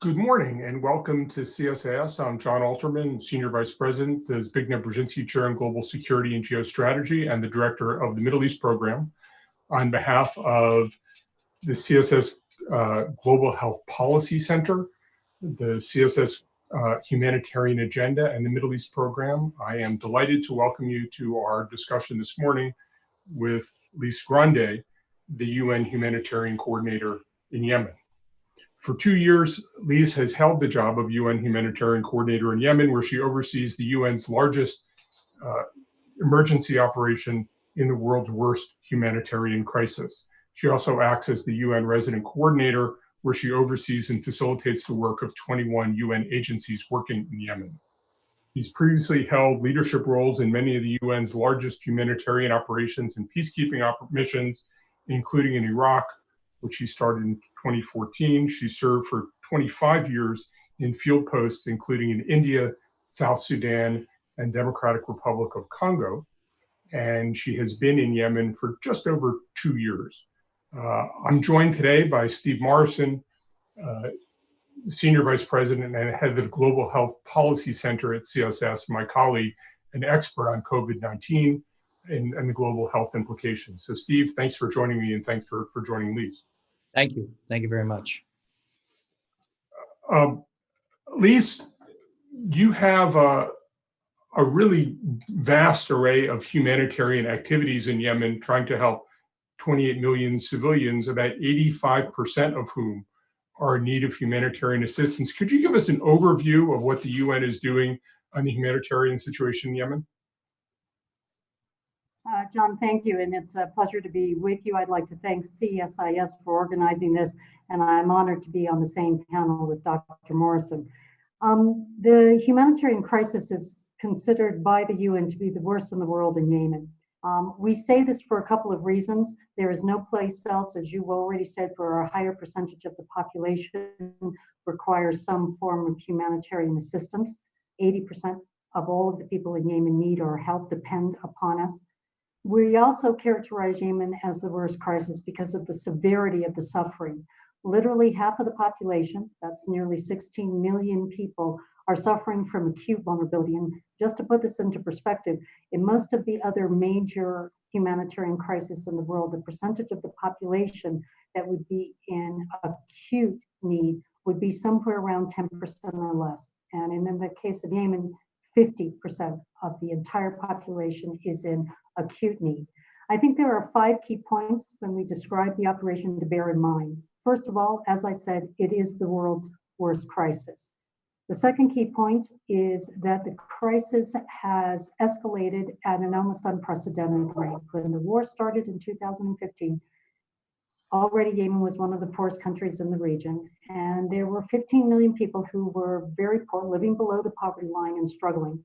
Good morning and welcome to CSIS. I'm Jon Alterman, Senior Vice President, the Zbigniew Brzezinski Chair in Global Security and Geostrategy, and the Director of the Middle East Program. On behalf of the CSIS Global Health Policy Center, the CSIS Humanitarian Agenda, and the Middle East Program, I am delighted to welcome you to our discussion this morning with Lise Grande, the UN Humanitarian Coordinator in Yemen. For 2 years, Lise has held the job of UN Humanitarian Coordinator in Yemen, where she oversees the UN's largest emergency operation in the world's worst humanitarian crisis. She also acts as the UN Resident Coordinator, where she oversees and facilitates the work of 21 UN agencies working in Yemen. She's previously held leadership roles in many of the UN's largest humanitarian operations and peacekeeping missions, including in Iraq, which she started in 2014. She served for 25 years in field posts, including in India, South Sudan, and Democratic Republic of Congo. And she has been in Yemen for just over 2 years. I'm joined today by Steve Morrison, Senior Vice President and Head of the Global Health Policy Center at CSIS, my colleague, an expert on COVID-19 and the global health implications. So Steve, thanks for joining me, and thanks for joining Lise. Thank you. Thank you very much. Lise, you have a really vast array of humanitarian activities in Yemen, trying to help 28 million civilians, about 85% of whom are in need of humanitarian assistance. Could you give us an overview of what the UN is doing on the humanitarian situation in Yemen? Jon, thank you, and it's a pleasure to be with you. I'd like to thank CSIS for organizing this, and I'm honored to be on the same panel with Dr. Morrison. The humanitarian crisis is considered by the UN to be the worst in the world in Yemen. We say this for a couple of reasons. There is no place else, as you already said, where a higher percentage of the population requires some form of humanitarian assistance. 80% of all of the people in Yemen need our help, depend upon us. We also characterize Yemen as the worst crisis because of the severity of the suffering. Literally half of the population, that's nearly 16 million people, are suffering from acute vulnerability. And just to put this into perspective, in most of the other major humanitarian crises in the world, the percentage of the population that would be in acute need would be somewhere around 10% or less. And in the case of Yemen, 50% of the entire population is in acute need. I think there are 5 key points when we describe the operation to bear in mind. First of all, as I said, it is the world's worst crisis. The second key point is that the crisis has escalated at an almost unprecedented rate. When the war started in 2015, already Yemen was one of the poorest countries in the region, and there were 15 million people who were very poor, living below the poverty line and struggling.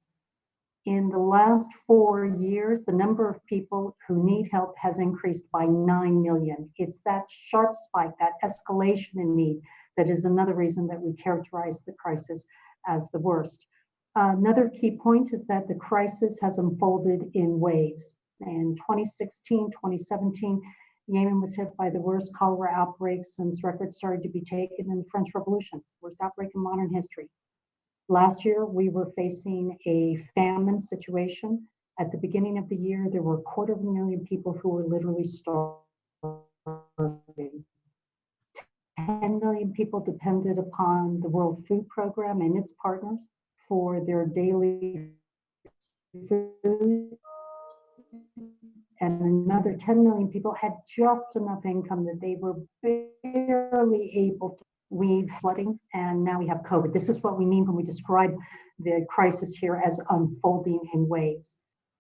In the last 4 years, the number of people who need help has increased by 9 million. It's that sharp spike, that escalation in need, that is another reason that we characterize the crisis as the worst. Another key point is that the crisis has unfolded in waves. In 2016, 2017, Yemen was hit by the worst cholera outbreak since records started to be taken in the French Revolution, worst outbreak in modern history. Last year, we were facing a famine situation. At the beginning of the year, there were 250,000 people who were literally starving. 10 million people depended upon the World Food Program and its partners for their daily food. And another 10 million people had just enough income that they were barely able to. We had flooding, and now we have COVID. This is what we mean when we describe the crisis here as unfolding in waves.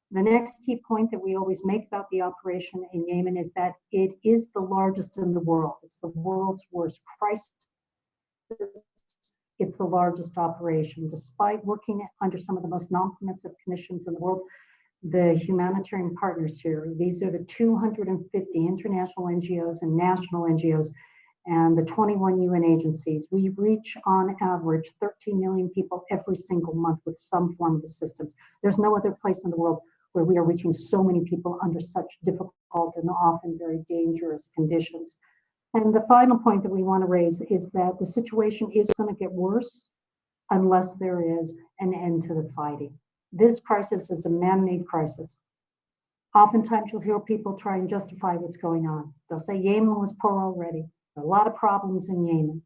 The next key point that we always make about the operation in Yemen is that it is the largest in the world. It's the world's worst crisis. It's the largest operation. Despite working under some of the most non-permissive conditions in the world, the humanitarian partners here, these are the 250 international NGOs and national NGOs and the 21 UN agencies. We reach on average 13 million people every single month with some form of assistance. There's no other place in the world where we are reaching so many people under such difficult and often very dangerous conditions. And the final point that we want to raise is that the situation is going to get worse unless there is an end to the fighting. This crisis is a man-made crisis. Oftentimes you'll hear people try and justify what's going on. They'll say Yemen was poor already. There are a lot of problems in Yemen.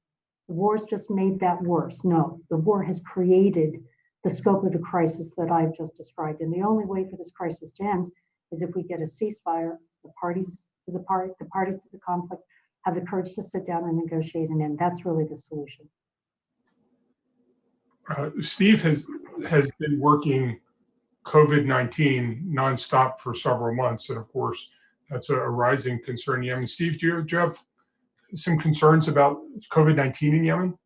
The war's just made that worse. No, the war has created the scope of the crisis that I've just described. And the only way for this crisis to end is if we get a ceasefire, the parties to the conflict have the courage to sit down and negotiate an end. That's really the solution. Steve has been working COVID-19 nonstop for several months, and of course, that's a rising concern in Yemen. Steve, do you have some concerns about COVID-19 in Yemen?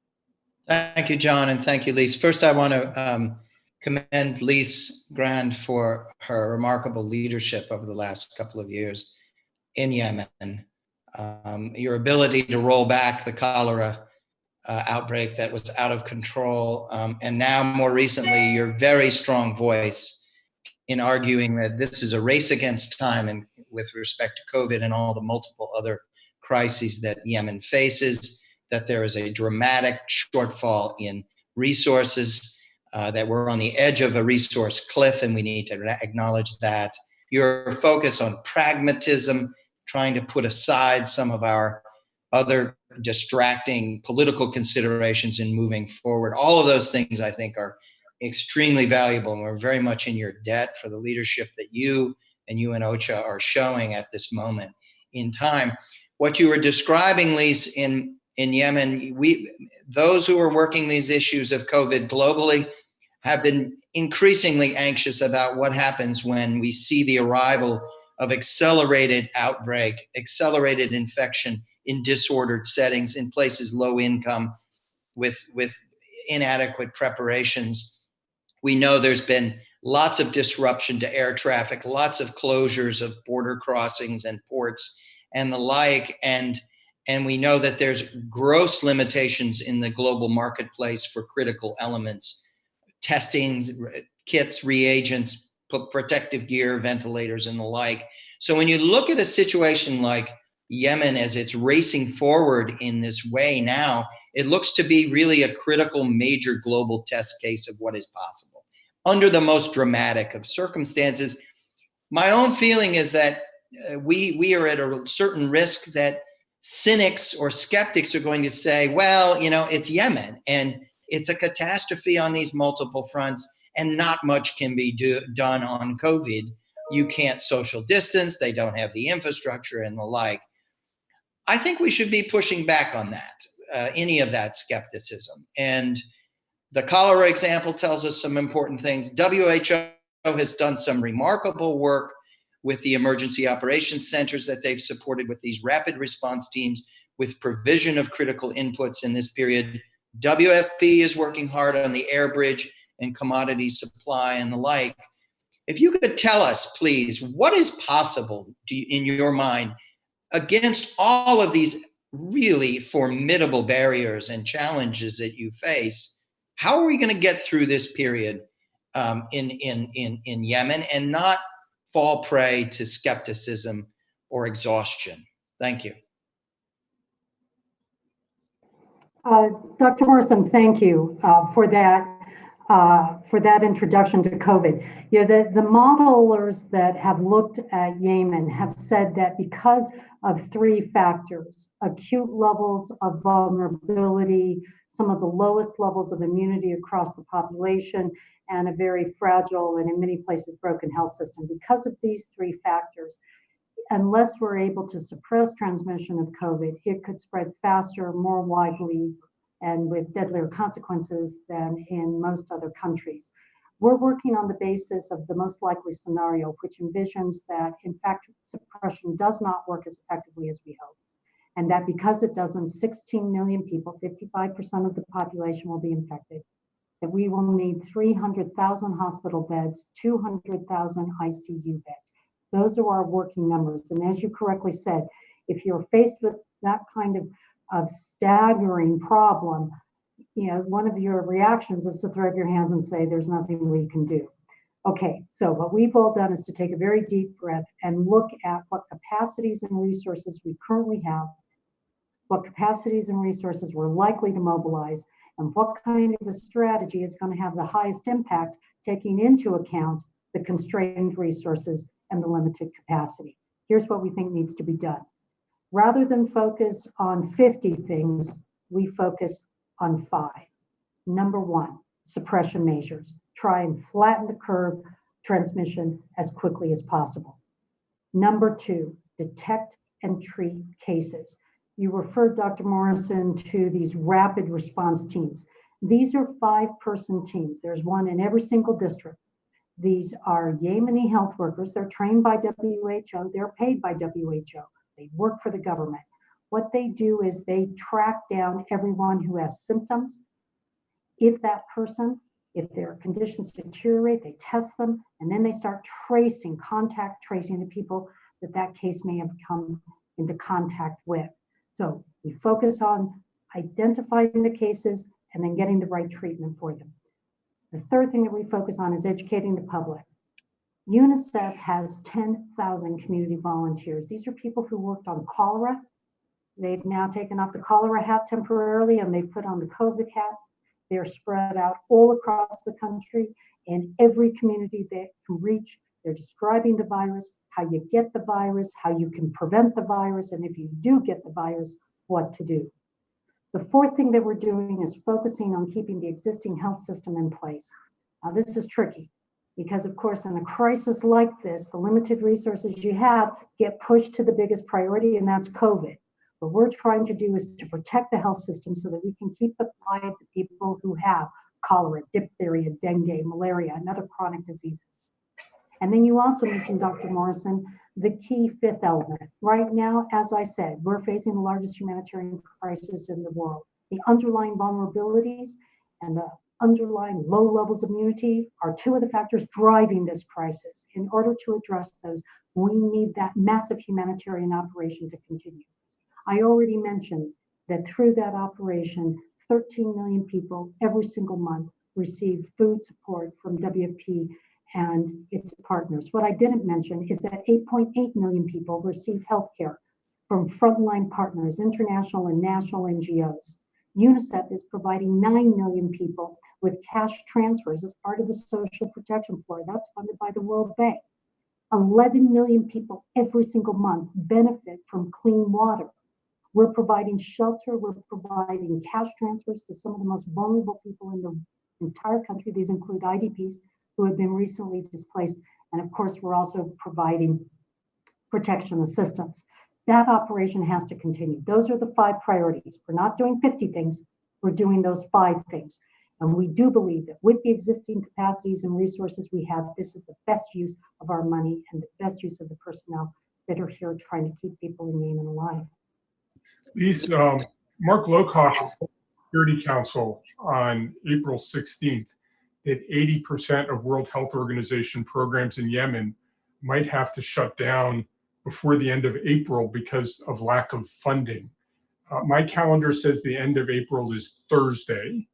Thank you, John, and thank you, Lise. First, I want to commend Lise Grande for her remarkable leadership over the last couple of years in Yemen. Your ability to roll back the cholera outbreak that was out of control, and now more recently, your very strong voice in arguing that this is a race against time and with respect to COVID and all the multiple other crises that Yemen faces, that there is a dramatic shortfall in resources, that we're on the edge of a resource cliff, and we need to acknowledge that. Your focus on pragmatism, trying to put aside some of our other distracting political considerations in moving forward. All of those things, I think, are extremely valuable, and we're very much in your debt for the leadership that you and OCHA are showing at this moment in time. What you were describing, Lise, in Yemen, those who are working these issues of COVID globally have been increasingly anxious about what happens when we see the arrival of accelerated outbreak, accelerated infection in disordered settings, in places low income, with inadequate preparations. We know there's been lots of disruption to air traffic, lots of closures of border crossings and ports and the like, and we know that there's gross limitations in the global marketplace for critical elements, testings, kits, reagents, protective gear, ventilators, and the like. So when you look at a situation like Yemen as it's racing forward in this way now, it looks to be really a critical major global test case of what is possible under the most dramatic of circumstances. My own feeling is that we are at a certain risk that cynics or skeptics are going to say, well, it's Yemen and it's a catastrophe on these multiple fronts and not much can be done on COVID. You can't social distance, they don't have the infrastructure and the like. I think we should be pushing back on that, any of that skepticism. And the cholera example tells us some important things. WHO has done some remarkable work with the emergency operations centers that they've supported with these rapid response teams with provision of critical inputs in this period. WFP is working hard on the air bridge and commodity supply and the like. If you could tell us, please, what is possible in your mind against all of these really formidable barriers and challenges that you face? How are we going to get through this period in Yemen and not fall prey to skepticism or exhaustion? Thank you. Dr. Morrison, thank you for that introduction to COVID. The modelers that have looked at Yemen have said that because of three factors: acute levels of vulnerability, some of the lowest levels of immunity across the population, and a very fragile and in many places broken health system. Because of these three factors, unless we're able to suppress transmission of COVID, it could spread faster, more widely, and with deadlier consequences than in most other countries. We're working on the basis of the most likely scenario, which envisions that, in fact, suppression does not work as effectively as we hope. And that because it doesn't, 16 million people, 55% of the population will be infected. That we will need 300,000 hospital beds, 200,000 ICU beds. Those are our working numbers. And as you correctly said, if you're faced with that kind of staggering problem, one of your reactions is to throw up your hands and say, there's nothing we can do. Okay, so what we've all done is to take a very deep breath and look at what capacities and resources we currently have, what capacities and resources we're likely to mobilize, and what kind of a strategy is going to have the highest impact, taking into account the constrained resources and the limited capacity. Here's what we think needs to be done. Rather than focus on 50 things, we focus on 5. Number 1, suppression measures. Try and flatten the curve transmission as quickly as possible. Number 2, detect and treat cases. You referred, Dr. Morrison, to these rapid response teams. These are 5-person teams. There's one in every single district. These are Yemeni health workers. They're trained by WHO. They're paid by WHO. They work for the government. What they do is they track down everyone who has symptoms. If their conditions deteriorate, they test them, and then they start contact tracing the people that case may have come into contact with. So we focus on identifying the cases and then getting the right treatment for them. The third thing that we focus on is educating the public. UNICEF has 10,000 community volunteers. These are people who worked on cholera. They've now taken off the cholera hat temporarily and they've put on the COVID hat. They're spread out all across the country in every community they can reach. They're describing the virus, how you get the virus, how you can prevent the virus, and if you do get the virus, what to do. The fourth thing that we're doing is focusing on keeping the existing health system in place. Now, this is tricky because, of course, in a crisis like this, the limited resources you have get pushed to the biggest priority, and that's COVID. What we're trying to do is to protect the health system so that we can keep alive the people who have cholera, diphtheria, dengue, malaria, and other chronic diseases. And then you also mentioned, Dr. Morrison, the key 5th element. Right now, as I said, we're facing the largest humanitarian crisis in the world. The underlying vulnerabilities and the underlying low levels of immunity are 2 of the factors driving this crisis. In order to address those, we need that massive humanitarian operation to continue. I already mentioned that through that operation, 13 million people every single month receive food support from WFP and its partners. What I didn't mention is that 8.8 million people receive healthcare from frontline partners, international and national NGOs. UNICEF is providing 9 million people with cash transfers as part of the social protection floor. That's funded by the World Bank. 11 million people every single month benefit from clean water. We're providing shelter, we're providing cash transfers to some of the most vulnerable people in the entire country. These include IDPs who have been recently displaced. And of course, we're also providing protection assistance. That operation has to continue. Those are the 5 priorities. We're not doing 50 things, we're doing those 5 things. And we do believe that with the existing capacities and resources we have, this is the best use of our money and the best use of the personnel that are here trying to keep people in Yemen alive. Lise, Mark Lowcock's Security Council on April 16th that 80% of World Health Organization programs in Yemen might have to shut down before the end of April because of lack of funding. My calendar says the end of April is Thursday.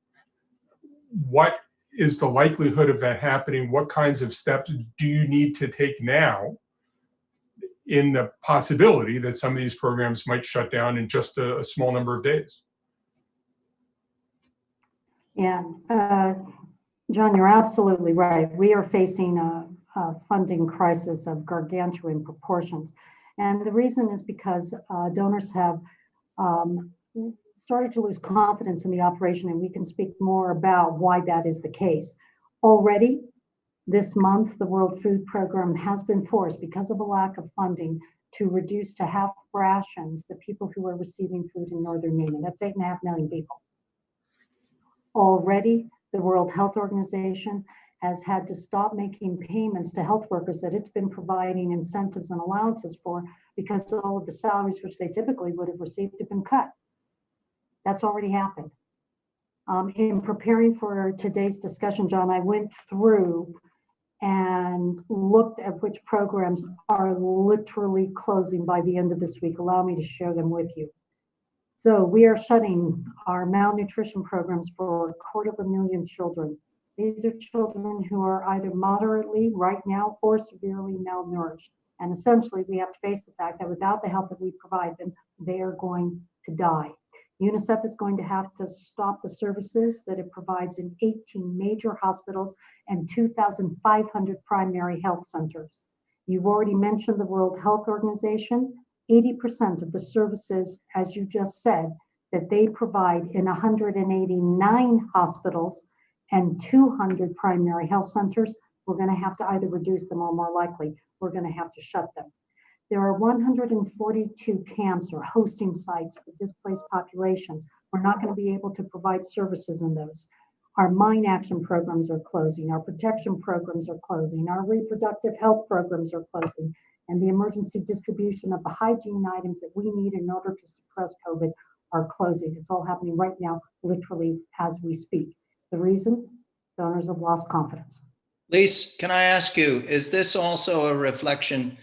What is the likelihood of that happening? What kinds of steps do you need to take now in the possibility that some of these programs might shut down in just a small number of days? Yeah, John, you're absolutely right. We are facing a funding crisis of gargantuan proportions. And the reason is because donors have started to lose confidence in the operation, and we can speak more about why that is the case. Already, this month, the World Food Program has been forced, because of a lack of funding, to reduce to half rations the people who are receiving food in northern Yemen. That's 8.5 million people. Already, the World Health Organization has had to stop making payments to health workers that it's been providing incentives and allowances for, because all of the salaries which they typically would have received have been cut. That's already happened. In preparing for today's discussion, John, I went through and looked at which programs are literally closing by the end of this week. Allow me to share them with you. So we are shutting our malnutrition programs for 250,000 children. These are children who are either moderately right now or severely malnourished. And essentially, we have to face the fact that without the help that we provide them, they are going to die. UNICEF is going to have to stop the services that it provides in 18 major hospitals and 2,500 primary health centers. You've already mentioned the World Health Organization. 80% of the services, as you just said, that they provide in 189 hospitals and 200 primary health centers, we're going to have to either reduce them or, more likely, we're going to have to shut them. There are 142 camps or hosting sites for displaced populations. We're not going to be able to provide services in those. Our mine action programs are closing. Our protection programs are closing. Our reproductive health programs are closing. And the emergency distribution of the hygiene items that we need in order to suppress COVID are closing. It's all happening right now, literally as we speak. The reason? Donors have lost confidence. Lise, can I ask you, is this also a reflection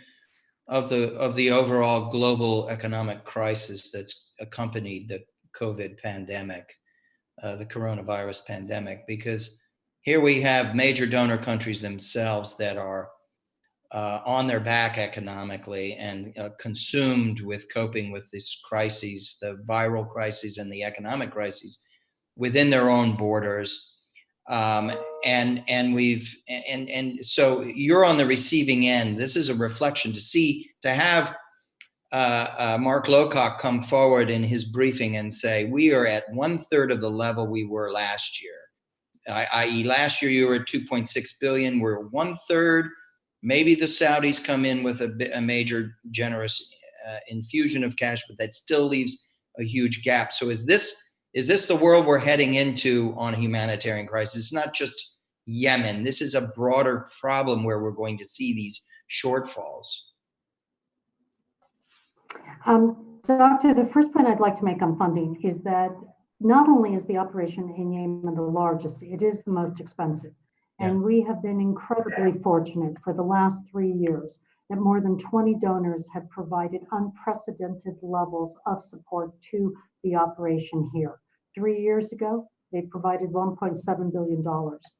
of the overall global economic crisis that's accompanied the COVID pandemic, the coronavirus pandemic? Because here we have major donor countries themselves that are on their back economically and consumed with coping with this crises, the viral crises and the economic crises within their own borders. And so you're on the receiving end. This is a reflection to have Mark Lowcock come forward in his briefing and say, we are at 1/3 of the level we were last year. I.e. last year you were at 2.6 billion, we're 1/3. Maybe the Saudis come in with a major generous infusion of cash, but that still leaves a huge gap. So is this the world we're heading into on a humanitarian crisis? It's not just Yemen. This is a broader problem where we're going to see these shortfalls. Doctor, the first point I'd like to make on funding is that not only is the operation in Yemen the largest, it is the most expensive. And we have been incredibly fortunate for the last 3 years that more than 20 donors have provided unprecedented levels of support to the operation here. 3 years ago, they provided $1.7 billion.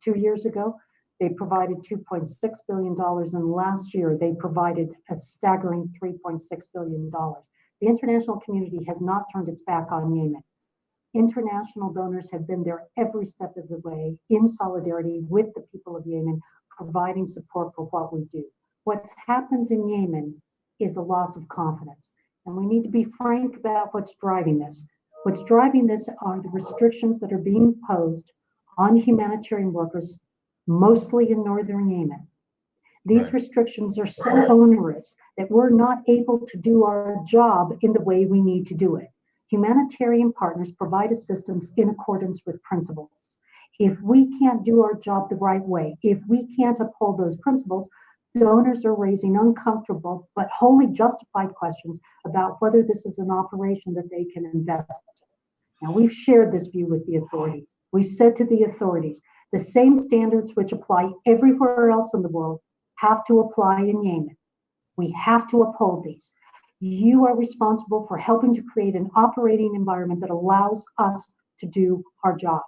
2 years ago, they provided $2.6 billion. And last year, they provided a staggering $3.6 billion. The international community has not turned its back on Yemen. International donors have been there every step of the way in solidarity with the people of Yemen, providing support for what we do. What's happened in Yemen is a loss of confidence. And we need to be frank about what's driving this. What's driving this are the restrictions that are being imposed on humanitarian workers, mostly in northern Yemen. These restrictions are so onerous that we're not able to do our job in the way we need to do it. Humanitarian partners provide assistance in accordance with principles. If we can't do our job the right way, if we can't uphold those principles, donors are raising uncomfortable but wholly justified questions about whether this is an operation that they can invest in. Now, we've shared this view with the authorities. We've said to the authorities, the same standards which apply everywhere else in the world have to apply in Yemen. We have to uphold these. You are responsible for helping to create an operating environment that allows us to do our job.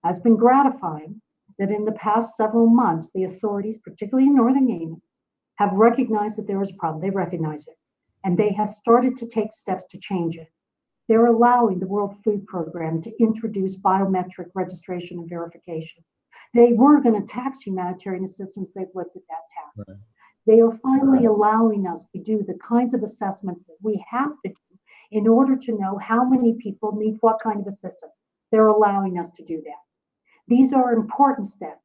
It's been gratifying that in the past several months, the authorities, particularly in northern Yemen, have recognized that there is a problem. They recognize it, and they have started to take steps to change it. They're allowing the World Food Program to introduce biometric registration and verification. They were going to tax humanitarian assistance. They've lifted that tax. They are finally allowing us to do the kinds of assessments that we have to do in order to know how many people need what kind of assistance. They're allowing us to do that. These are important steps.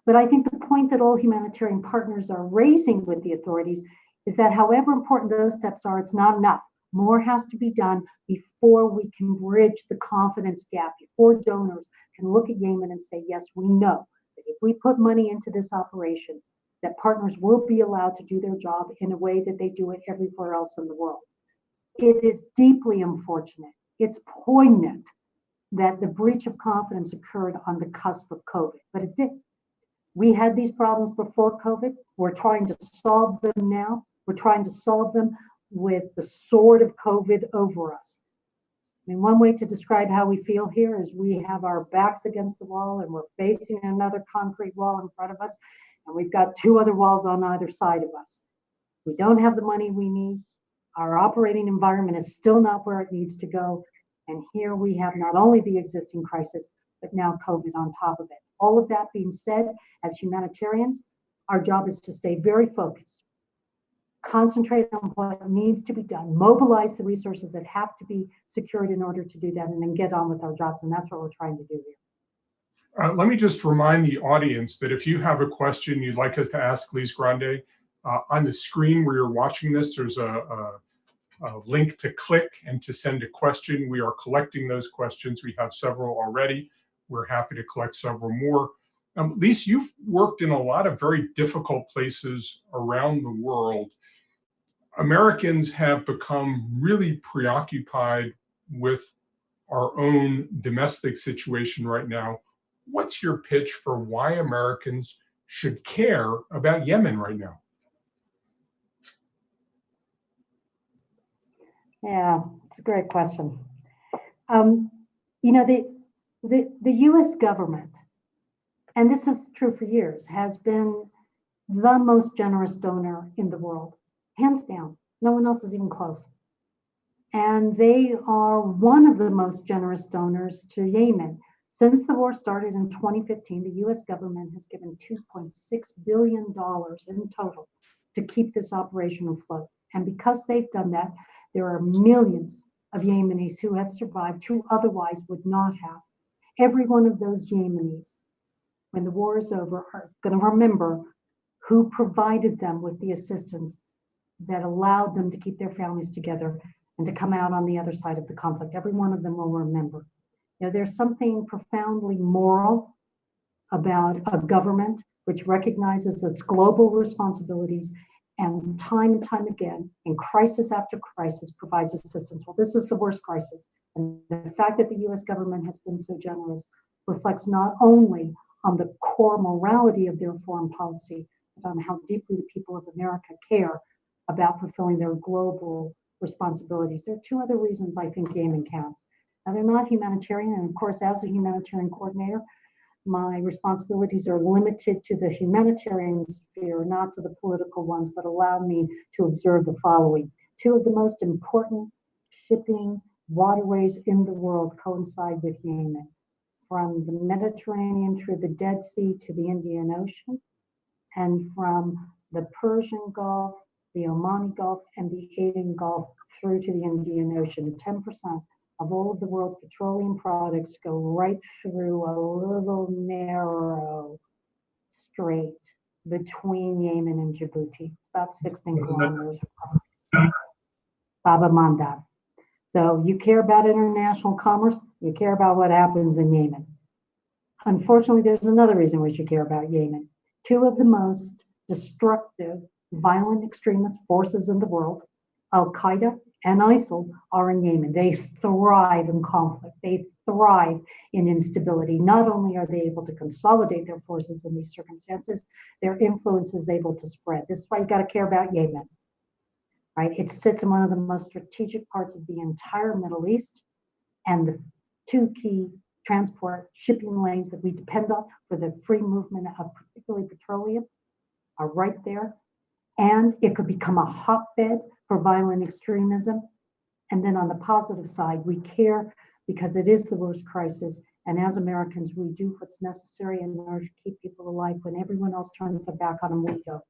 But I think the point that all humanitarian partners are raising with the authorities is that however important those steps are, it's not enough. More has to be done before we can bridge the confidence gap, before donors can look at Yemen and say, yes, we know that if we put money into this operation, that partners will be allowed to do their job in a way that they do it everywhere else in the world. It is deeply unfortunate. It's poignant that the breach of confidence occurred on the cusp of COVID, but it did. We had these problems before COVID. We're trying to solve them now. We're trying to solve them with the sword of COVID over us. I mean, one way to describe how we feel here is we have our backs against the wall and we're facing another concrete wall in front of us. And we've got two other walls on either side of us. We don't have the money we need. Our operating environment is still not where it needs to go. And here we have not only the existing crisis, but now COVID on top of it. All of that being said, as humanitarians, our job is to stay very focused, concentrate on what needs to be done, mobilize the resources that have to be secured in order to do that, and then get on with our jobs. And that's what we're trying to do here. Let me just remind the audience that if you have a question you'd like us to ask Lise Grande, on the screen where you're watching this, there's a link to click and to send a question. We are collecting those questions. We have several already. We're happy to collect several more. Lise, you've worked in a lot of very difficult places around the world. Americans have become really preoccupied with our own domestic situation right now. What's your pitch for why Americans should care about Yemen right now? Yeah, it's a great question. You know, the U.S. government, and this is true for years, has been the most generous donor in the world, hands down. No one else is even close. And they are one of the most generous donors to Yemen. Since the war started in 2015, the U.S. government has given $2.6 billion in total to keep this operation afloat. And because they've done that, there are millions of Yemenis who have survived, who otherwise would not have. Every one of those Yemenis, when the war is over, are going to remember who provided them with the assistance that allowed them to keep their families together and to come out on the other side of the conflict. Every one of them will remember. You know, there's something profoundly moral about a government which recognizes its global responsibilities and time again, in crisis after crisis, provides assistance. Well, this is the worst crisis. And the fact that the US government has been so generous reflects not only on the core morality of their foreign policy, but on how deeply the people of America care about fulfilling their global responsibilities. There are two other reasons I think Yemen counts. Now, they're not humanitarian, and of course, as a humanitarian coordinator, my responsibilities are limited to the humanitarian sphere, not to the political ones, but allow me to observe the following. Two of the most important shipping waterways in the world coincide with Yemen, from the Mediterranean through the Dead Sea to the Indian Ocean, and from the Persian Gulf, the Omani Gulf, and the Aden Gulf through to the Indian Ocean. 10% of all of the world's petroleum products go right through a little narrow strait between Yemen and Djibouti, about 16 kilometers across. Bab el-Mandab. So you care about international commerce, you care about what happens in Yemen. Unfortunately, there's another reason we should care about Yemen. Two of the most destructive, violent extremist forces in the world, Al-Qaeda and ISIL, are in Yemen. They thrive in conflict. They thrive in instability. Not only are they able to consolidate their forces in these circumstances, their influence is able to spread. This is why you got to care about Yemen, right? It sits in one of the most strategic parts of the entire Middle East, and the two key transport shipping lanes that we depend on for the free movement of particularly petroleum are right there. And it could become a hotbed for violent extremism. And then on the positive side, we care because it is the worst crisis. And as Americans, we do what's necessary in order to keep people alive. When everyone else turns their back on them, we go.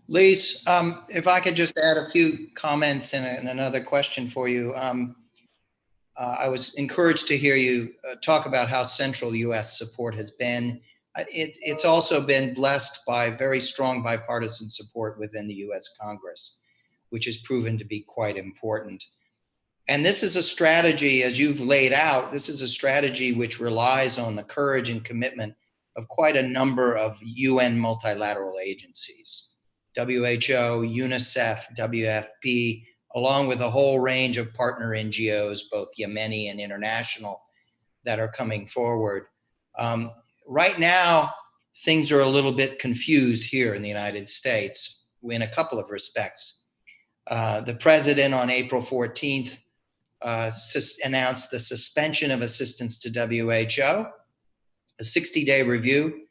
Lise, if I could just add a few comments and another question for you. I was encouraged to hear you talk about how central U.S. support has been. It's also been blessed by very strong bipartisan support within the U.S. Congress, which has proven to be quite important. And this is a strategy, as you've laid out, this is a strategy which relies on the courage and commitment of quite a number of UN multilateral agencies, WHO, UNICEF, WFP, along with a whole range of partner NGOs, both Yemeni and international, that are coming forward. Right now, things are a little bit confused here in the United States in a couple of respects. The president on April 14th announced the suspension of assistance to WHO, a 60-day review.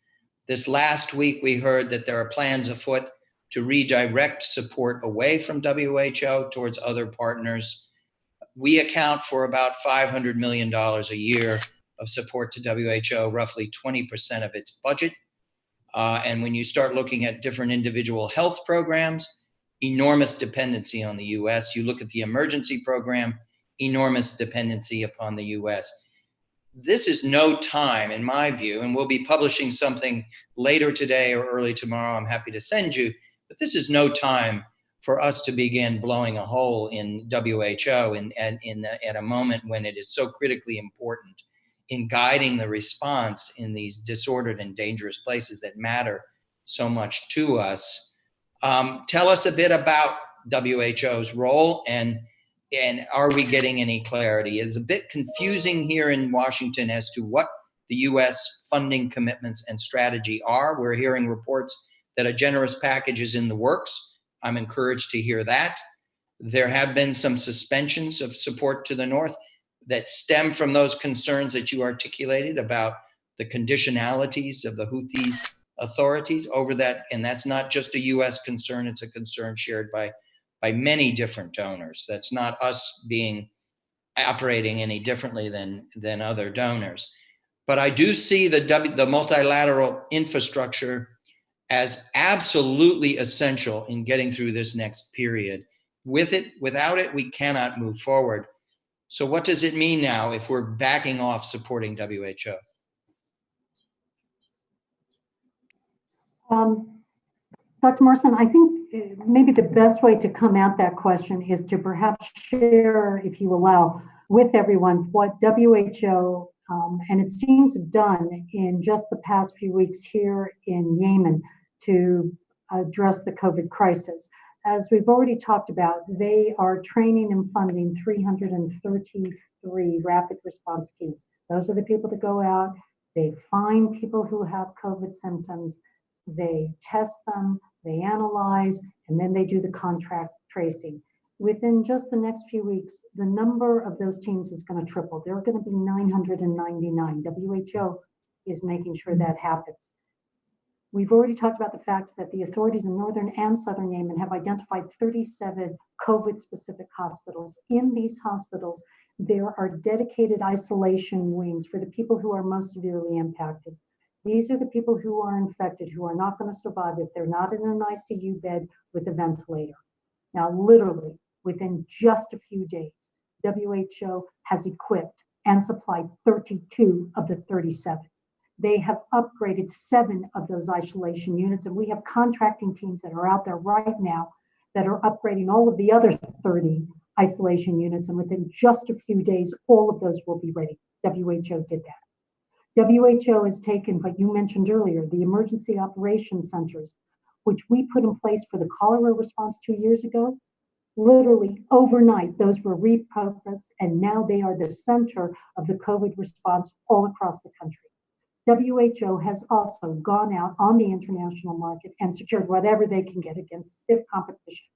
This last week, we heard that there are plans afoot to redirect support away from WHO towards other partners. We account for about $500 million a year of support to WHO, roughly 20% of its budget. And when you start looking at different individual health programs, enormous dependency on the US. You look at the emergency program, enormous dependency upon the US. This is no time, in my view, and we'll be publishing something later today or early tomorrow, I'm happy to send you, but this is no time for us to begin blowing a hole in WHO at a moment when it is so critically important in guiding the response in these disordered and dangerous places that matter so much to us. Tell us a bit about WHO's role, and are we getting any clarity? It's a bit confusing here in Washington as to what the US funding commitments and strategy are. We're hearing reports that a generous package is in the works. I'm encouraged to hear that. There have been some suspensions of support to the North that stem from those concerns that you articulated about the conditionalities of the Houthis authorities over that. And that's not just a US concern, it's a concern shared by many different donors. That's not us operating any differently than other donors. But I do see the multilateral infrastructure as absolutely essential in getting through this next period. Without it, we cannot move forward. So what does it mean now if we're backing off supporting WHO? Dr. Morrison, I think maybe the best way to come at that question is to perhaps share, if you allow, with everyone what WHO and its teams have done in just the past few weeks here in Yemen to address the COVID crisis. As we've already talked about, they are training and funding 333 rapid response teams. Those are the people that go out, they find people who have COVID symptoms, they test them, they analyze, and then they do the contact tracing. Within just the next few weeks, the number of those teams is going to triple. There are going to be 999. WHO is making sure that happens. We've already talked about the fact that the authorities in northern and southern Yemen have identified 37 COVID-specific hospitals. In these hospitals, there are dedicated isolation wings for the people who are most severely impacted. These are the people who are infected, who are not going to survive if they're not in an ICU bed with a ventilator. Now, literally, within just a few days, WHO has equipped and supplied 32 of the 37. They have upgraded 7 of those isolation units, and we have contracting teams that are out there right now that are upgrading all of the other 30 isolation units, and within just a few days, all of those will be ready. WHO did that. WHO has taken what you mentioned earlier, the emergency operations centers, which we put in place for the cholera response 2 years ago. Literally overnight, those were repurposed, and now they are the center of the COVID response all across the country. WHO has also gone out on the international market and secured whatever they can get against stiff competition: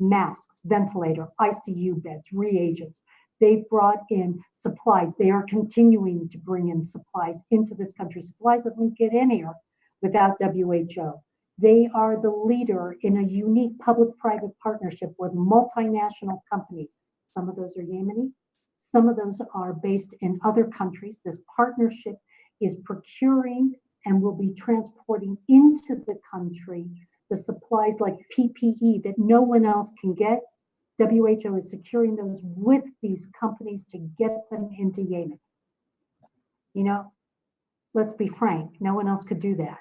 masks, ventilator, ICU beds, reagents. They've brought in supplies. They are continuing to bring in supplies into this country, supplies that won't get anywhere without WHO. They are the leader in a unique public-private partnership with multinational companies. Some of those are Yemeni, some of those are based in other countries. This partnership is procuring and will be transporting into the country the supplies like PPE that no one else can get. WHO is securing those with these companies to get them into Yemen. You know, let's be frank, no one else could do that.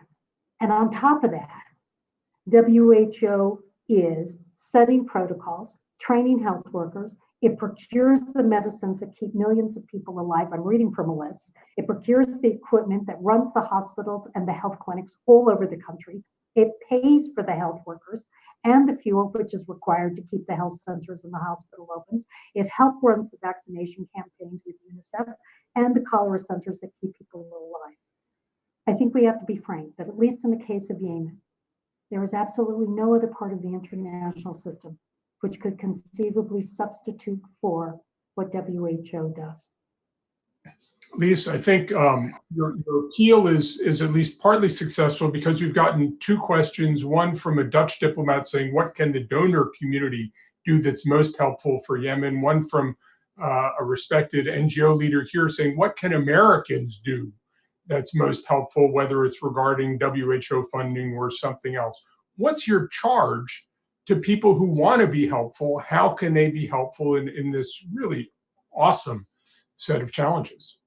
And on top of that, WHO is setting protocols, training health workers. It procures the medicines that keep millions of people alive. I'm reading from a list. It procures the equipment that runs the hospitals and the health clinics all over the country. It pays for the health workers and the fuel, which is required to keep the health centers and the hospital opens. It helps runs the vaccination campaigns with UNICEF and the cholera centers that keep people alive. I think we have to be frank that at least in the case of Yemen, there is absolutely no other part of the international system which could conceivably substitute for what WHO does. Lise, I think your appeal is at least partly successful because we've gotten two questions, one from a Dutch diplomat saying, what can the donor community do that's most helpful for Yemen? One from a respected NGO leader here saying, what can Americans do that's most helpful, whether it's regarding WHO funding or something else? What's your charge to people who want to be helpful? How can they be helpful in this really awesome set of challenges?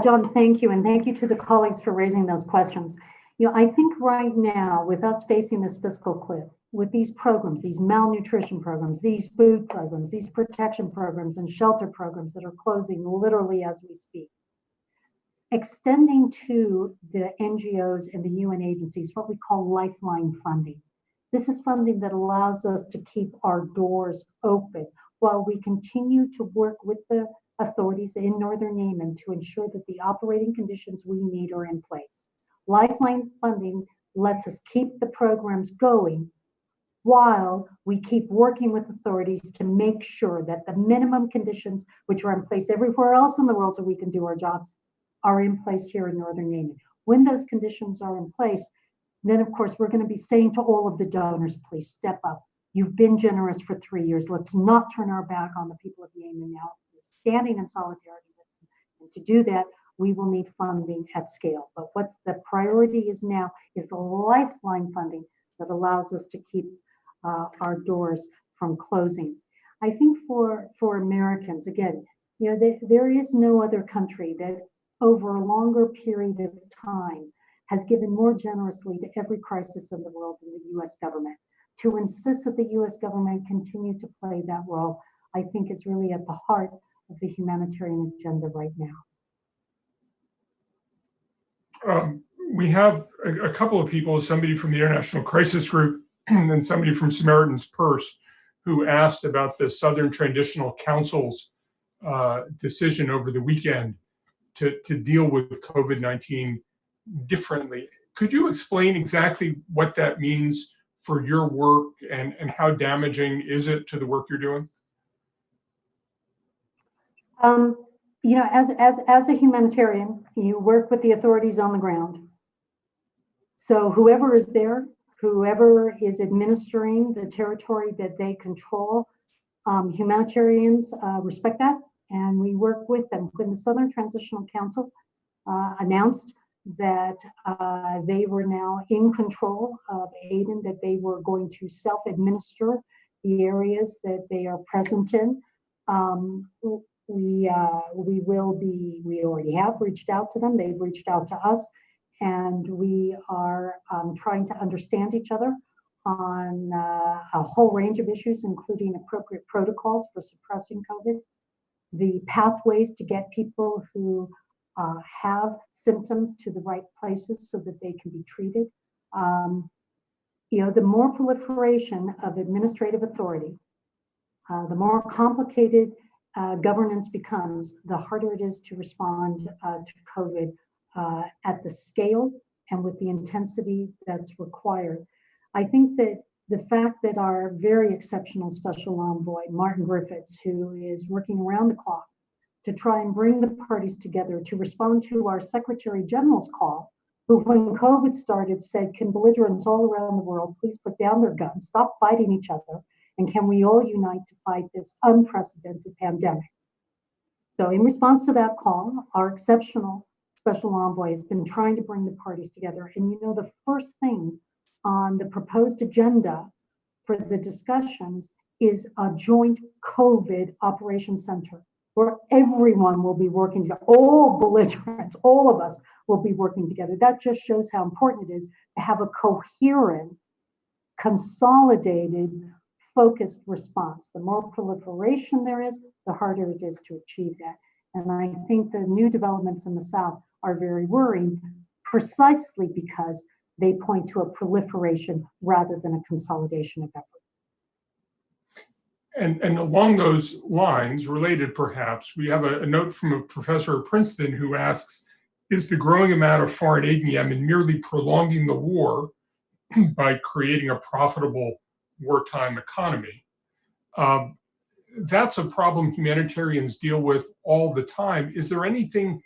Jon, thank you. And thank you to the colleagues for raising those questions. I think right now, with us facing this fiscal cliff, with these programs, these malnutrition programs, these food programs, these protection programs and shelter programs that are closing literally as we speak, extending to the NGOs and the UN agencies what we call Lifeline Funding. This is funding that allows us to keep our doors open while we continue to work with the authorities in Northern Yemen to ensure that the operating conditions we need are in place. Lifeline funding lets us keep the programs going while we keep working with authorities to make sure that the minimum conditions, which are in place everywhere else in the world so we can do our jobs, are in place here in Northern Yemen. When those conditions are in place, then of course we're going to be saying to all of the donors, please step up. You've been generous for 3 years. Let's not turn our back on the people of Yemen now. We're standing in solidarity with them. And to do that, we will need funding at scale. But what's the priority is now is the Lifeline funding that allows us to keep our doors from closing. I think for Americans, again, there is no other country that over a longer period of time has given more generously to every crisis in the world than the US government. To insist that the US government continue to play that role, I think is really at the heart of the humanitarian agenda right now. We have a couple of people, somebody from the International Crisis Group and then somebody from Samaritan's Purse, who asked about the Southern Transitional Council's decision over the weekend to deal with COVID-19 differently. Could you explain exactly what that means for your work and how damaging is it to the work you're doing? As a humanitarian, you work with the authorities on the ground. So whoever is there, whoever is administering the territory that they control, humanitarians respect that, and we work with them. When the Southern Transitional Council announced that they were now in control of Aden, that they were going to self-administer the areas that they are present in, we already have reached out to them. They've reached out to us, and we are trying to understand each other on a whole range of issues, including appropriate protocols for suppressing COVID, the pathways to get people who have symptoms to the right places so that they can be treated. The more proliferation of administrative authority, the more complicated governance becomes, the harder it is to respond to COVID at the scale and with the intensity that's required. I think that the fact that our very exceptional special envoy, Martin Griffiths, who is working around the clock to try and bring the parties together to respond to our Secretary General's call, who when COVID started said, can belligerents all around the world please put down their guns, stop fighting each other, and can we all unite to fight this unprecedented pandemic? So in response to that call, our exceptional special envoy has been trying to bring the parties together. And the first thing on the proposed agenda for the discussions is a joint COVID operations center where everyone will be working together, all belligerents, all of us will be working together. That just shows how important it is to have a coherent, consolidated, focused response. The more proliferation there is, the harder it is to achieve that. And I think the new developments in the South are very worrying, precisely because they point to a proliferation rather than a consolidation of effort. And along those lines, related perhaps, we have a note from a professor at Princeton who asks, is the growing amount of foreign aid in Yemen merely prolonging the war by creating a profitable wartime economy? that's a problem humanitarians deal with all the time. Is there anything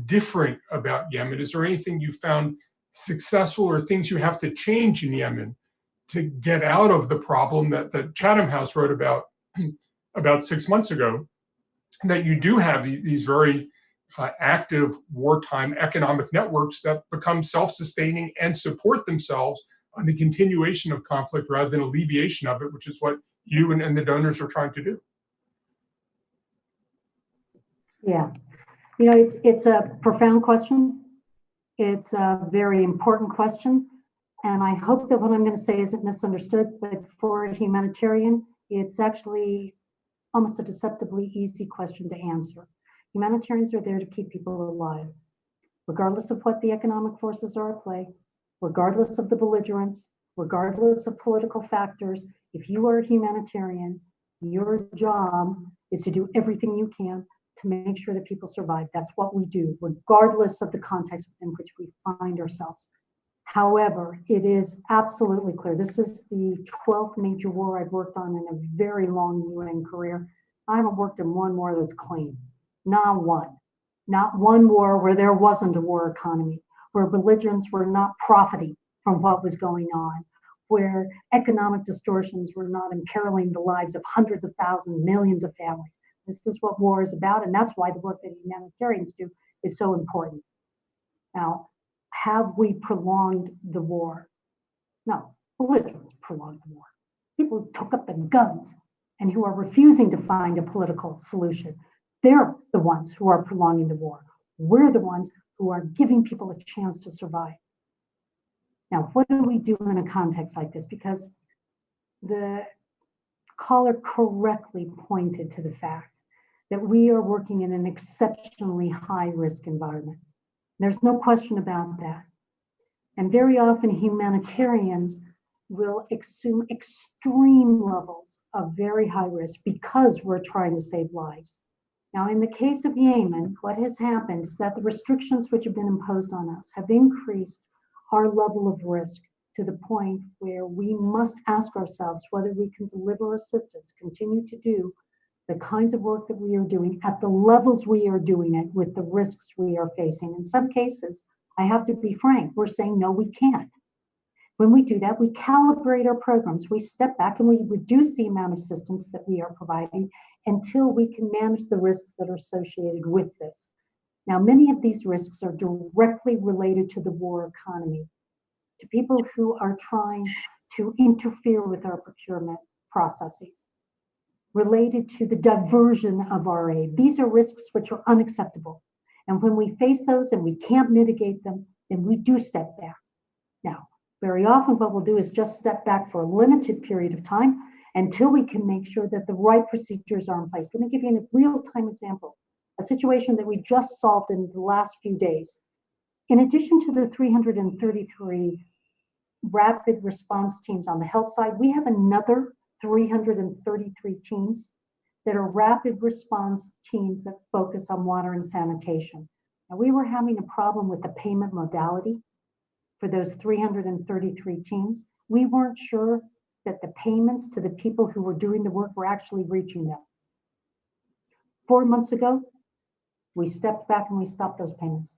different about Yemen? Is there anything you found successful or things you have to change in Yemen to get out of the problem that Chatham House wrote about 6 months ago, that you do have these very active wartime economic networks that become self-sustaining and support themselves on the continuation of conflict rather than alleviation of it, which is what you and the donors are trying to do? Yeah, you know, it's a profound question. It's a very important question. And I hope that what I'm going to say isn't misunderstood, but for a humanitarian, it's actually almost a deceptively easy question to answer. Humanitarians are there to keep people alive, regardless of what the economic forces are at play, regardless of the belligerents, regardless of political factors. If you are a humanitarian, your job is to do everything you can to make sure that people survive. That's what we do, regardless of the context in which we find ourselves. However, it is absolutely clear. This is the 12th major war I've worked on in a very long UN career. I haven't worked in one war that's clean. Not one. Not one war where there wasn't a war economy, where belligerents were not profiting from what was going on, where economic distortions were not imperiling the lives of hundreds of thousands, millions of families. This is what war is about, and that's why the work that humanitarians do is so important. Now, have we prolonged the war? No, belligerents prolonged the war. People who took up the guns and who are refusing to find a political solution, they're the ones who are prolonging the war. We're the ones who are giving people a chance to survive. Now, what do we do in a context like this? Because the caller correctly pointed to the fact that we are working in an exceptionally high-risk environment. There's no question about that. And very often humanitarians will assume extreme levels of very high risk because we're trying to save lives. Now, in the case of Yemen, what has happened is that the restrictions which have been imposed on us have increased our level of risk to the point where we must ask ourselves whether we can deliver assistance, continue to do the kinds of work that we are doing at the levels we are doing it with the risks we are facing. In some cases, I have to be frank, we're saying, no, we can't. When we do that, we calibrate our programs, we step back and we reduce the amount of assistance that we are providing until we can manage the risks that are associated with this. Now, many of these risks are directly related to the war economy, to people who are trying to interfere with our procurement processes, related to the diversion of our aid. These are risks which are unacceptable. And when we face those and we can't mitigate them, then we do step back. Now, very often what we'll do is just step back for a limited period of time until we can make sure that the right procedures are in place. Let me give you a real-time example, a situation that we just solved in the last few days. In addition to the 333 rapid response teams on the health side, we have another 333 teams that are rapid response teams that focus on water and sanitation. Now, we were having a problem with the payment modality for those 333 teams. We weren't sure that the payments to the people who were doing the work were actually reaching them. 4 months ago, we stepped back and we stopped those payments.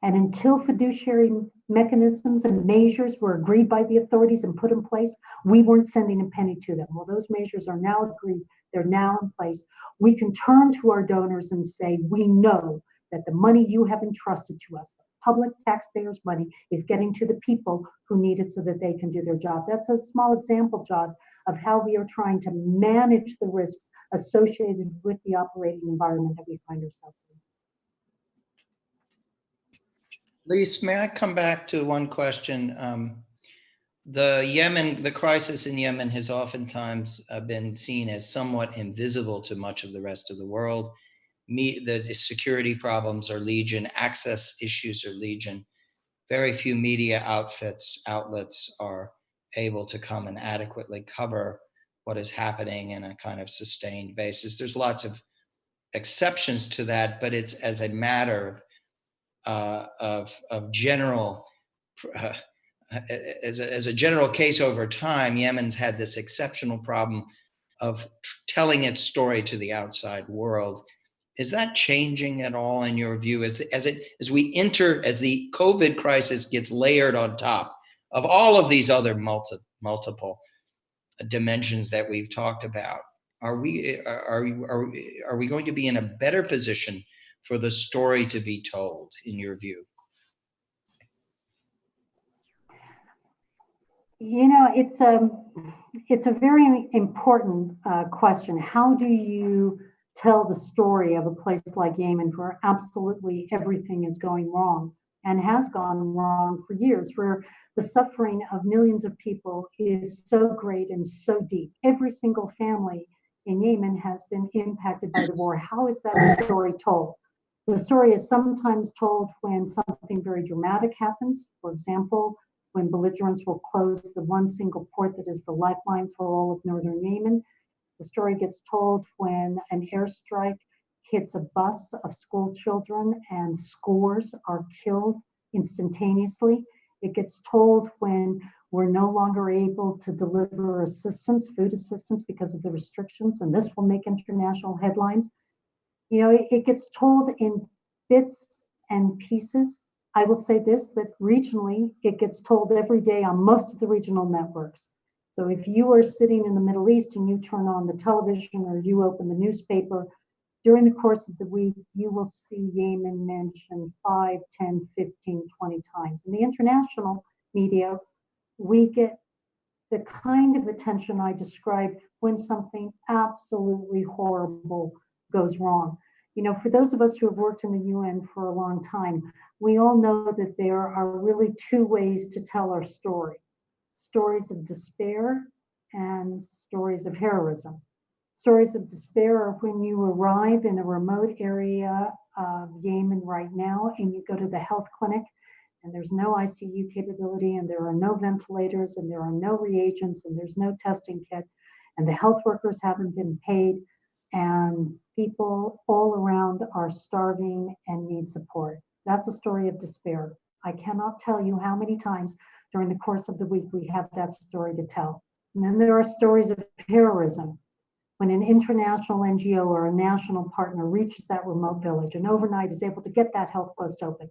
And until fiduciary mechanisms and measures were agreed by the authorities and put in place, we weren't sending a penny to them. Well, those measures are now agreed, they're now in place. We can turn to our donors and say, we know that the money you have entrusted to us, the public taxpayers' money, is getting to the people who need it so that they can do their job. That's a small example, John, of how we are trying to manage the risks associated with the operating environment that we find ourselves in. Lise, may I come back to one question? The crisis in Yemen has oftentimes been seen as somewhat invisible to much of the rest of the world. The security problems are legion, access issues are legion. Very few media outlets are able to come and adequately cover what is happening in a kind of sustained basis. There's lots of exceptions to that, but it's as a matter of general, as a general case over time, Yemen's had this exceptional problem of telling its story to the outside world. Is that changing at all in your view as the COVID crisis gets layered on top of all of these other multiple dimensions that we've talked about? Are we going to be in a better position for the story to be told, in your view? You know, it's a very important question. How do you tell the story of a place like Yemen where absolutely everything is going wrong and has gone wrong for years, where the suffering of millions of people is so great and so deep? Every single family in Yemen has been impacted by the war. How is that story told? The story is sometimes told when something very dramatic happens. For example, when belligerents will close the one single port that is the lifeline for all of northern Yemen. The story gets told when an airstrike hits a bus of school children and scores are killed instantaneously. It gets told when we're no longer able to deliver assistance, food assistance, because of the restrictions, and this will make international headlines. You know, it gets told in bits and pieces. I will say this, that regionally, it gets told every day on most of the regional networks. So if you are sitting in the Middle East and you turn on the television or you open the newspaper, during the course of the week, you will see Yemen mentioned 5, 10, 15, 20 times. In the international media, we get the kind of attention I described when something absolutely horrible goes wrong. You know, for those of us who have worked in the UN for a long time, we all know that there are really two ways to tell our story: stories of despair and stories of heroism. Stories of despair are when you arrive in a remote area of Yemen right now and you go to the health clinic and there's no ICU capability and there are no ventilators and there are no reagents and there's no testing kit and the health workers haven't been paid and people all around are starving and need support. That's a story of despair. I cannot tell you how many times during the course of the week we have that story to tell. And then there are stories of heroism. When an international NGO or a national partner reaches that remote village and overnight is able to get that health post open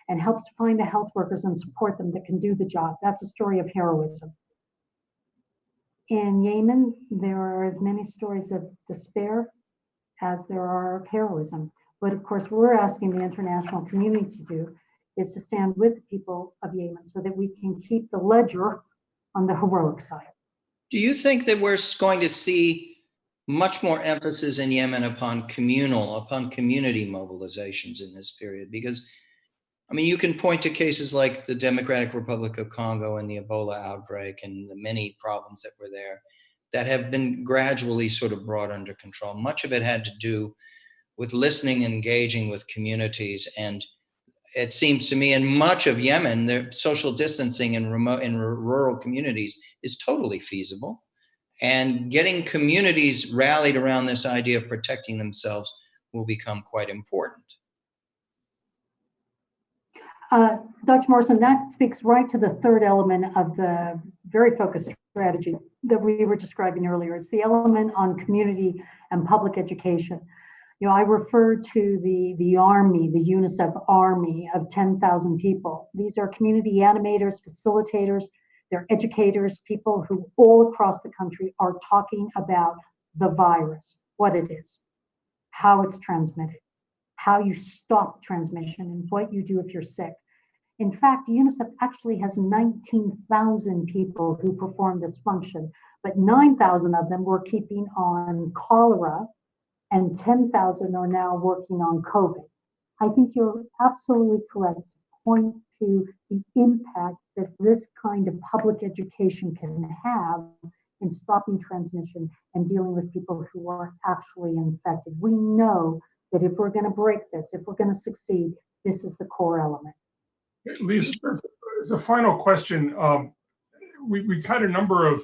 and helps to find the health workers and support them that can do the job, that's a story of heroism. In Yemen, there are as many stories of despair as there are of heroism. But of course, we're asking the international community to do is to stand with the people of Yemen so that we can keep the ledger on the heroic side. Do you think that we're going to see much more emphasis in Yemen upon community mobilizations in this period? Because, I mean, you can point to cases like the Democratic Republic of Congo and the Ebola outbreak and the many problems that were there that have been gradually sort of brought under control. Much of it had to do with listening and engaging with communities. And it seems to me in much of Yemen, the social distancing in rural communities is totally feasible. And getting communities rallied around this idea of protecting themselves will become quite important. Dr. Morrison, that speaks right to the third element of the very focused strategy that we were describing earlier. It's the element on community and public education. You know, I referred to the army, the UNICEF army of 10,000 people. These are community animators, facilitators, they're educators, people who all across the country are talking about the virus, what it is, how it's transmitted, how you stop transmission, and what you do if you're sick. In fact, UNICEF actually has 19,000 people who perform this function, but 9,000 of them were keeping on cholera and 10,000 are now working on COVID. I think you're absolutely correct to point to the impact that this kind of public education can have in stopping transmission and dealing with people who are actually infected. We know that if we're going to break this, if we're going to succeed, this is the core element. Lise, as a final question, we've had a number of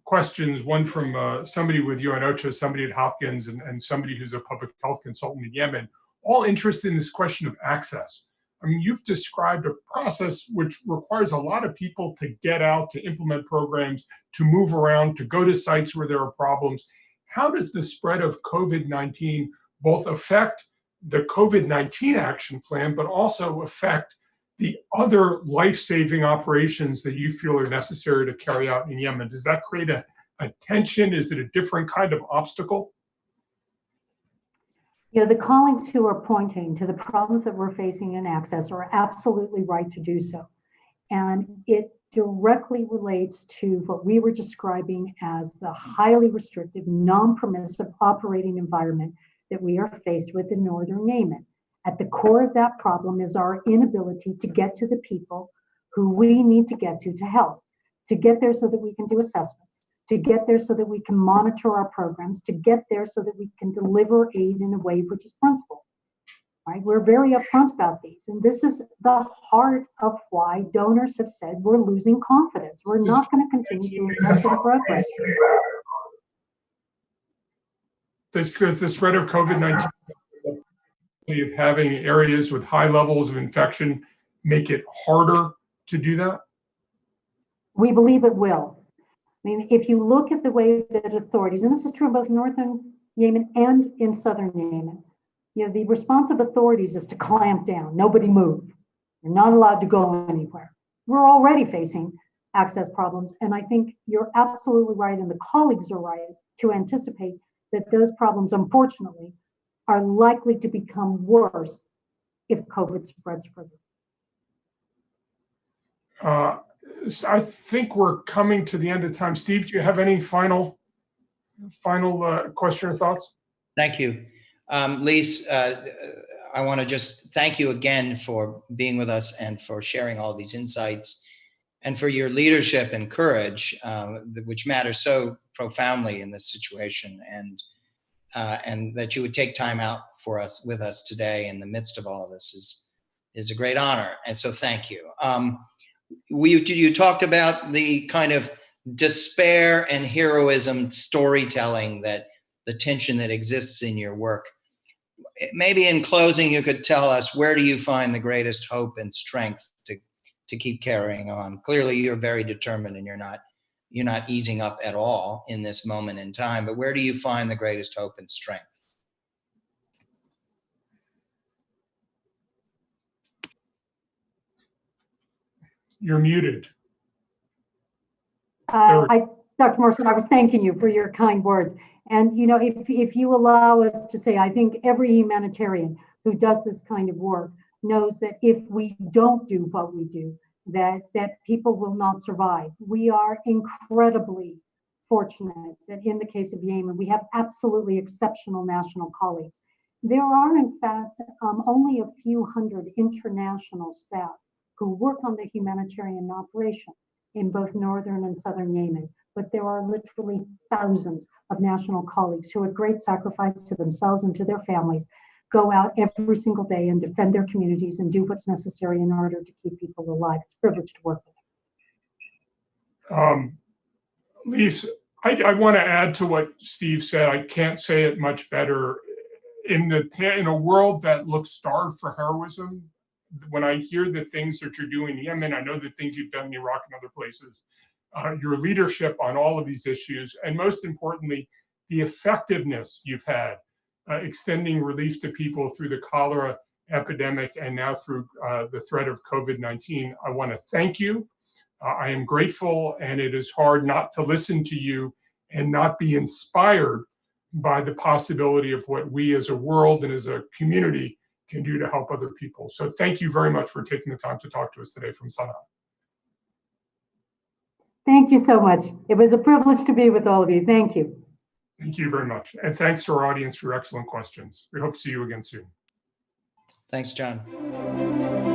questions, one from somebody with UNOCHA, somebody at Hopkins, and somebody who's a public health consultant in Yemen, all interested in this question of access. I mean, you've described a process which requires a lot of people to get out, to implement programs, to move around, to go to sites where there are problems. How does the spread of COVID-19 both affect the COVID-19 action plan, but also affect the other life-saving operations that you feel are necessary to carry out in Yemen? Does that create a tension? Is it a different kind of obstacle? You know, the colleagues who are pointing to the problems that we're facing in access are absolutely right to do so. And it directly relates to what we were describing as the highly restrictive, non-permissive operating environment that we are faced with in northern Yemen. At the core of that problem is our inability to get to the people who we need to get to help, to get there so that we can do assessments, to get there so that we can monitor our programs, to get there so that we can deliver aid in a way which is principled. Right? We're very upfront about these, and this is the heart of why donors have said we're losing confidence. We're not going to continue to invest in progress. Does the spread of COVID-19 of having areas with high levels of infection make it harder to do that? We believe it will. I mean, if you look at the way that authorities, and this is true in both northern Yemen and in southern Yemen, you know, the response of authorities is to clamp down. Nobody move. You're not allowed to go anywhere. We're already facing access problems, and I think you're absolutely right, and the colleagues are right to anticipate that those problems, unfortunately, are likely to become worse if COVID spreads further. I think we're coming to the end of time. Steve, do you have any final question or thoughts? Thank you. Lise, I want to just thank you again for being with us and for sharing all these insights and for your leadership and courage, which matters so profoundly in this situation, and that you would take time out with us today in the midst of all of this is a great honor. And so thank you. You talked about the kind of despair and heroism storytelling, that the tension that exists in your work. Maybe in closing, you could tell us, where do you find the greatest hope and strength to keep carrying on? Clearly, you're very determined, and you're not easing up at all in this moment in time. But where do you find the greatest hope and strength? You're muted. Dr. Morrison, I was thanking you for your kind words. And you know, if you allow us to say, I think every humanitarian who does this kind of work knows that if we don't do what we do, that people will not survive. We are incredibly fortunate that in the case of Yemen, we have absolutely exceptional national colleagues. There are, in fact, only a few hundred international staff who work on the humanitarian operation in both northern and southern Yemen. But there are literally thousands of national colleagues who, at great sacrifice to themselves and to their families, go out every single day and defend their communities and do what's necessary in order to keep people alive. It's a privilege to work with them. Lise, I want to add to what Steve said. I can't say it much better. In a world that looks starved for heroism, when I hear the things that you're doing in Yemen, I know the things you've done in Iraq and other places, your leadership on all of these issues, and most importantly, the effectiveness you've had extending relief to people through the cholera epidemic and now through the threat of COVID-19. I want to thank you. I am grateful, and it is hard not to listen to you and not be inspired by the possibility of what we as a world and as a community can do to help other people. So thank you very much for taking the time to talk to us today from Sana'a. Thank you so much. It was a privilege to be with all of you. Thank you. Thank you very much. And thanks to our audience for your excellent questions. We hope to see you again soon. Thanks, Jon.